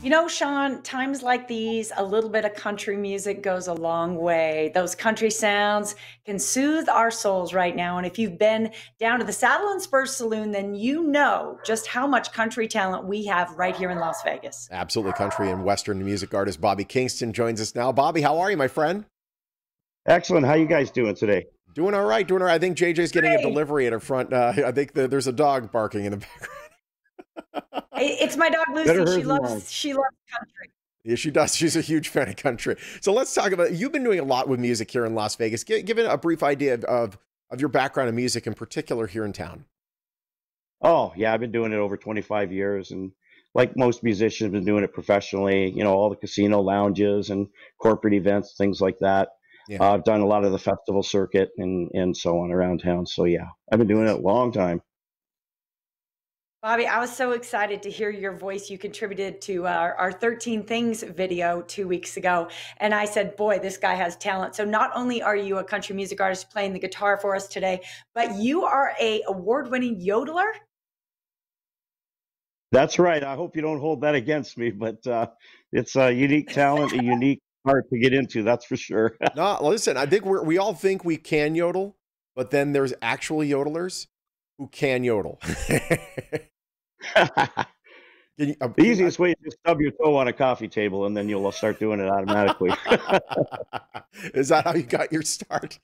You know, Sean, times like these, a little bit of country music goes a long way. Those country sounds can soothe our souls right now. And if you've been down to the Saddle and Spurs Saloon, then you know just how much country talent we have right here in Las Vegas. Absolutely. Country and Western music artist Bobby Kingston joins us now. Bobby, how are you, my friend? Excellent. How you guys doing today? Doing all right. Doing all right. I think JJ's getting a Hey, delivery at her front. I think there's a dog barking in the background. it's my dog Better Lucy. hers than mine. She loves country. Yeah, she does. She's a huge fan of country. So let's talk about, you've been doing a lot with music here in Las Vegas. Give it a brief idea of your background in music, in particular here in town. Oh, yeah, I've been doing it over 25 years, and like most musicians, been doing it professionally. You know, all the casino lounges and corporate events, things like that. Yeah. I've done a lot of the festival circuit and so on around town. So yeah, I've been doing it a long time. Bobby, I was so excited to hear your voice. You contributed to our 13 Things video 2 weeks ago. And I said, boy, this guy has talent. So not only are you a country music artist playing the guitar for us today, but you are a award-winning yodeler. That's right. I hope you don't hold that against me, but it's a unique talent, a unique art to get into. That's for sure. No, listen, I think we all think we can yodel, but then there's actual yodelers who can yodel. The easiest way is to stub your toe on a coffee table, and then you'll start doing it automatically. Is that how you got your start?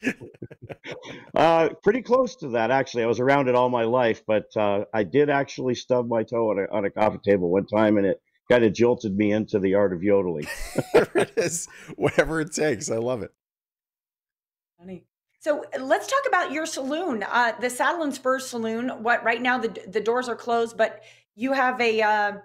Pretty close to that, actually. I was around it all my life, but I did actually stub my toe on a coffee table one time, and it kind of jolted me into the art of yodeling. There it is. Whatever it takes. I love it. Funny. So let's talk about your saloon, the Saddle and Spurs Saloon. What right now the doors are closed, but you have a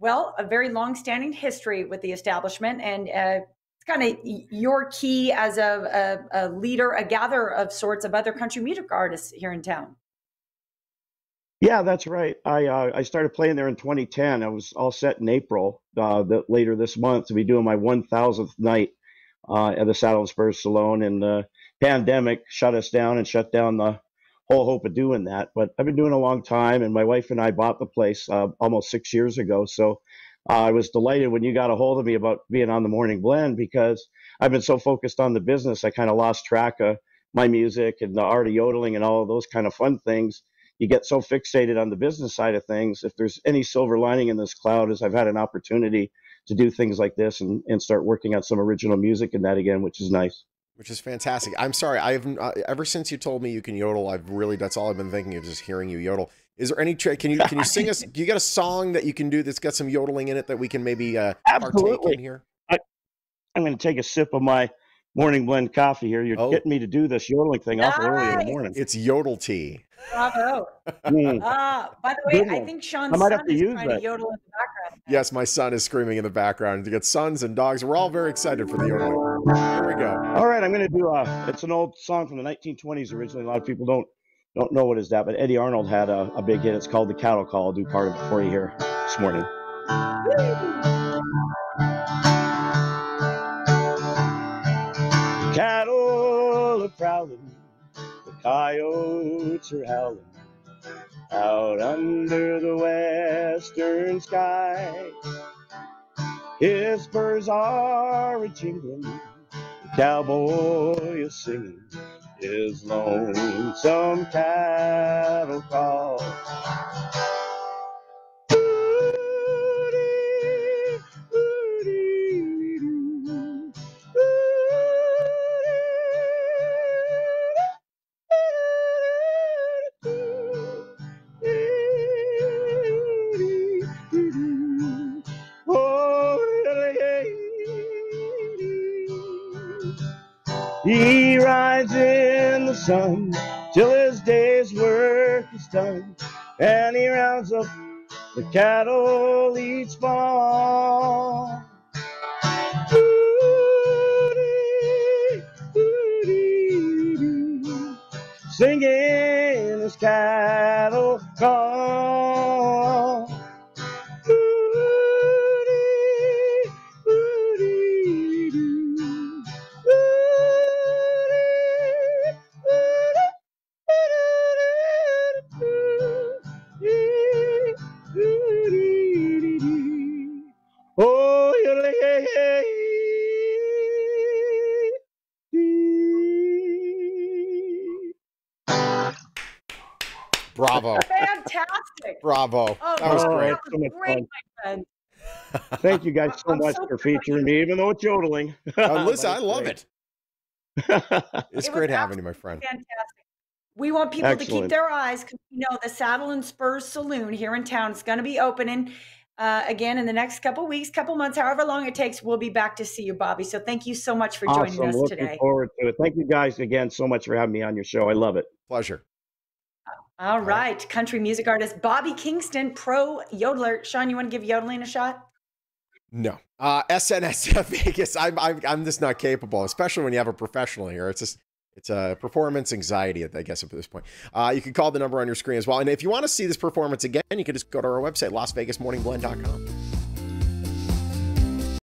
very long-standing history with the establishment, and it's kind of your key as a leader, a gatherer of sorts of other country music artists here in town. Yeah, that's right. I started playing there in 2010. I was all set in April, later this month, to be doing my 1,000th night at the Saddle and Spurs Saloon, and the pandemic shut us down and shut down the whole hope of doing that. But I've been doing it a long time, and my wife and I bought the place almost 6 years ago. So I was delighted when you got a hold of me about being on the Morning Blend, because I've been so focused on the business, I kind of lost track of my music and the art of yodeling and all of those kind of fun things. You get so fixated on the business side of things. If there's any silver lining in this cloud, is I've had an opportunity to do things like this and start working on some original music and that again, which is nice. Which is fantastic. I'm sorry. I've ever since you told me you can yodel, that's all I've been thinking of, just hearing you yodel. Is there any trick? Can you sing us? Do you got a song that you can do that's got some yodeling in it that we can maybe partake in here? I'm going to take a sip of my Morning Blend coffee here. You're getting me to do this yodeling thing awful early in the morning. It's yodel tea. Bravo. By the way, I think Sean's son is trying to yodel in the background. Yes, my son is screaming in the background. You get sons and dogs. We're all very excited for the yodeling. Here we go. All right, I'm going to do it's an old song from the 1920s originally. A lot of people don't know what is that, but Eddie Arnold had a big hit. It's called The Cattle Call. I'll do part of it for you here this morning. Cattle are prowling, the coyotes are howling, out under the western sky. His spurs are a-jingling, the cowboy is singing his lonesome cattle call. He rides in the sun till his day's work is done, and he rounds up the cattle each fall. Singing his cattle call. Oh, Bravo. Oh, That was great. that so was much great, fun. my friend. Thank you guys so I'm much so for proud of featuring you. me, even though it's yodeling. Listen, I love it. It's It was great having you, my absolutely friend. fantastic. We want people to keep Excellent. their eyes because you know the Saddle and Spurs Saloon here in town is going to be opening again in the next couple weeks, couple months, however long it takes. We'll be back to see you, Bobby. So thank you so much for joining Awesome. us Looking today. forward to it. Thank you guys again so much for having me on your show. I love it. Pleasure. All right, country music artist Bobby Kingston, pro yodeler. Sean, you want to give yodeling a shot? No. SNS Vegas. I'm just not capable, especially when you have a professional here. It's a performance anxiety, I guess, at this point. You can call the number on your screen as well. And if you want to see this performance again, you can just go to our website, LasVegasMorningBlend.com.